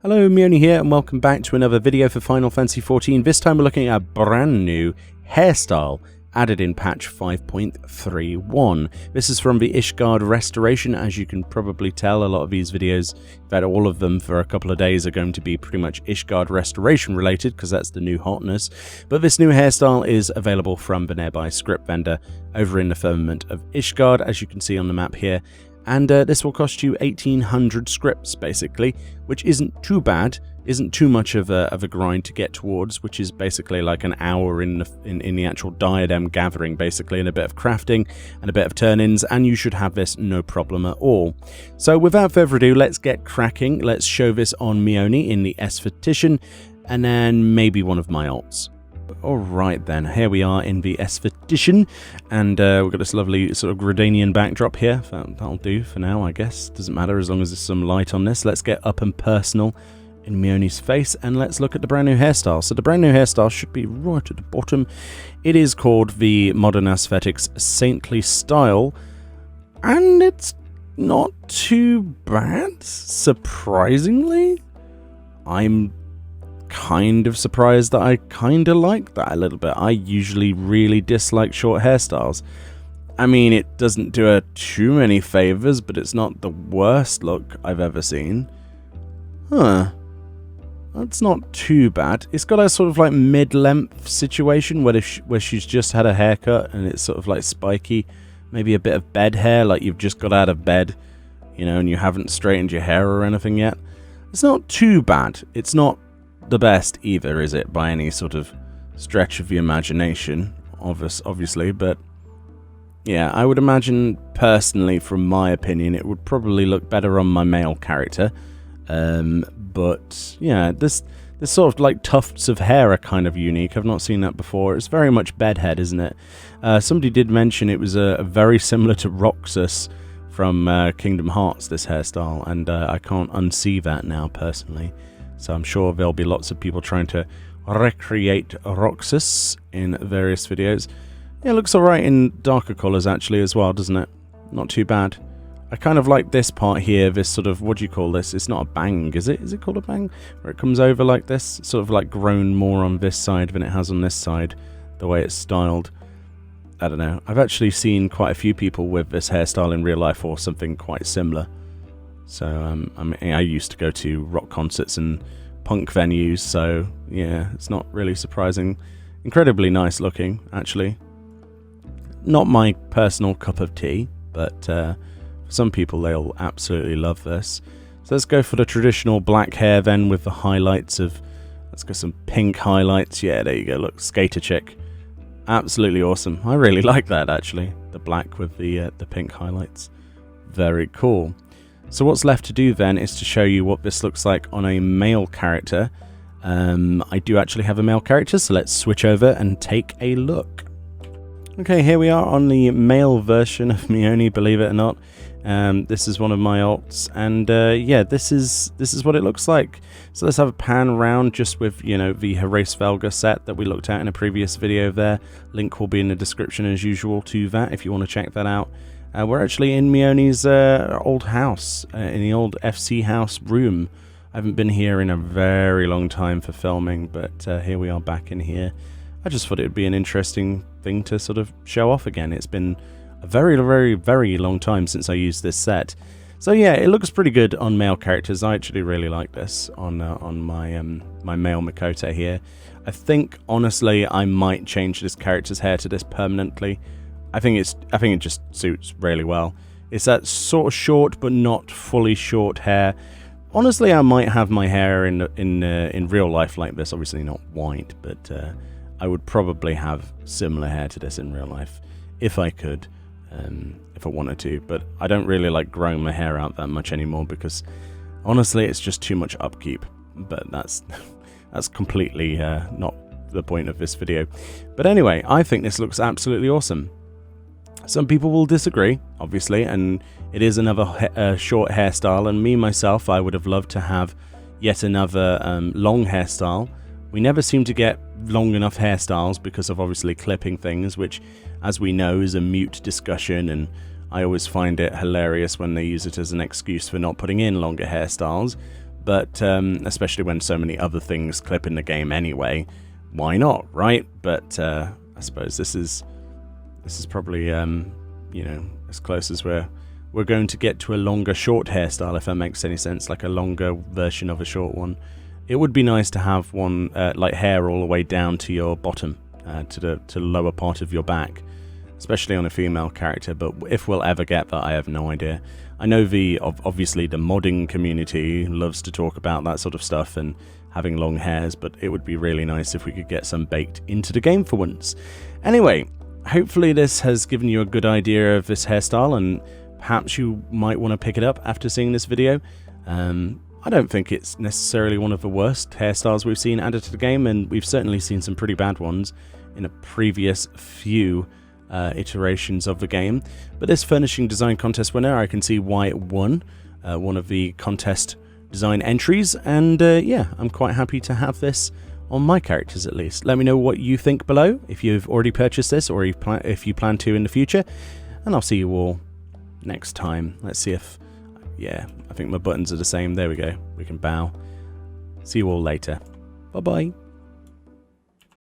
Hello, Meoni here, and welcome back to another video for Final Fantasy XIV. This time we're looking at a brand new hairstyle added in patch 5.31. This is from the Ishgard restoration. As you can probably tell, a lot of these videos, in fact all of them for a couple of days, are going to be pretty much Ishgard restoration related, because that's the new hotness. But this new hairstyle is available from the nearby script vendor over in the firmament of Ishgard, as you can see on the map here. And this will cost you 1,800 scripts, basically, which isn't too bad, isn't too much of a grind to get towards, which is basically like an hour in the actual diadem gathering, basically, and a bit of crafting and a bit of turn-ins, and you should have this no problem at all. So without further ado, let's get cracking. Let's show this on Meoni in the FFXIV, and then maybe one of my alts. Alright then, here we are in the FFXIV, and we've got this lovely sort of Gradanian backdrop here. That'll do for now, I guess. Doesn't matter as long as there's some light on this. Let's get up and personal in Meoni's face, and let's look at the brand new hairstyle. So the brand new hairstyle should be right at the bottom. It is called the Modern Aesthetics Saintly Style, and it's not too bad, surprisingly. I'm kind of surprised that I kind of like that a little bit. I usually really dislike short hairstyles. I mean, it doesn't do her too many favors, but it's not the worst look I've ever seen. Huh. That's not too bad. It's got a sort of like mid-length situation where she's just had a haircut and it's sort of like spiky. Maybe a bit of bed hair, like you've just got out of bed, you know, and you haven't straightened your hair or anything yet. It's not too bad. It's not the best either, is it, by any sort of stretch of the imagination, obviously, but yeah, I would imagine personally, from my opinion, it would probably look better on my male character. But yeah, this sort of like tufts of hair are kind of unique. I've not seen that before. It's very much bedhead, isn't it? Somebody did mention it was very similar to Roxas from Kingdom Hearts, this hairstyle, and I can't unsee that now personally. So I'm sure there'll be lots of people trying to recreate Roxas in various videos. Yeah, it looks alright in darker colours actually as well, doesn't it? Not too bad. I kind of like this part here, this sort of, what do you call this? It's not a bang, is it? Is it called a bang? Where it comes over like this? It's sort of like grown more on this side than it has on this side, the way it's styled. I don't know. I've actually seen quite a few people with this hairstyle in real life or something quite similar. So, I mean, I used to go to rock concerts and punk venues, so yeah, it's not really surprising. Incredibly nice looking, actually. Not my personal cup of tea, but for some people they'll absolutely love this. So let's go for the traditional black hair then with the highlights of, let's go some pink highlights. Yeah, there you go, look, skater chick. Absolutely awesome. I really like that actually, the black with the pink highlights. Very cool. So what's left to do then is to show you what this looks like on a male character. I do actually have a male character, so let's switch over and take a look. Okay, here we are on the male version of Meoni, believe it or not. This is one of my alts, and yeah, this is what it looks like. So let's have a pan around just with, you know, the Hairstyle set that we looked at in a previous video there. Link will be in the description as usual to that if you want to check that out. We're actually in Meoni's old house, in the old FC house room. I haven't been here in a very long time for filming, but here we are back in here. I just thought it would be an interesting thing to sort of show off again. It's been a very, very, very long time since I used this set. So yeah, it looks pretty good on male characters. I actually really like this on my my male Makoto here. I think, honestly, I might change this character's hair to this permanently. I think it just suits really well. It's that sort of short but not fully short hair. Honestly, I might have my hair in real life like this. Obviously not white, but I would probably have similar hair to this in real life if I could, if I wanted to. But I don't really like growing my hair out that much anymore because honestly, it's just too much upkeep. But that's completely not the point of this video. But anyway, I think this looks absolutely awesome. Some people will disagree, obviously, and it is another short hairstyle, and me, myself, I would have loved to have yet another long hairstyle. We never seem to get long enough hairstyles because of obviously clipping things, which, as we know, is a mute discussion, and I always find it hilarious when they use it as an excuse for not putting in longer hairstyles. but especially when so many other things clip in the game anyway, why not, right? But I suppose this is probably you know, as close as we're going to get to a longer short hairstyle, if that makes any sense, like a longer version of a short one. It would be nice to have one like hair all the way down to your bottom, to the lower part of your back, especially on a female character. But if we'll ever get that, I have no idea. I know obviously the modding community loves to talk about that sort of stuff and having long hairs, but it would be really nice if we could get some baked into the game for once. Anyway, hopefully this has given you a good idea of this hairstyle, and perhaps you might want to pick it up after seeing this video. I don't think it's necessarily one of the worst hairstyles we've seen added to the game, and we've certainly seen some pretty bad ones in a previous few iterations of the game. But this furnishing design contest winner, I can see why it won one of the contest design entries, and yeah, I'm quite happy to have this on my characters at least. Let me know what you think below, if you've already purchased this or if you plan to in the future, and I'll see you all next time. Let's see if, yeah, I think my buttons are the same. There we go. We can bow. See you all later. Bye-bye.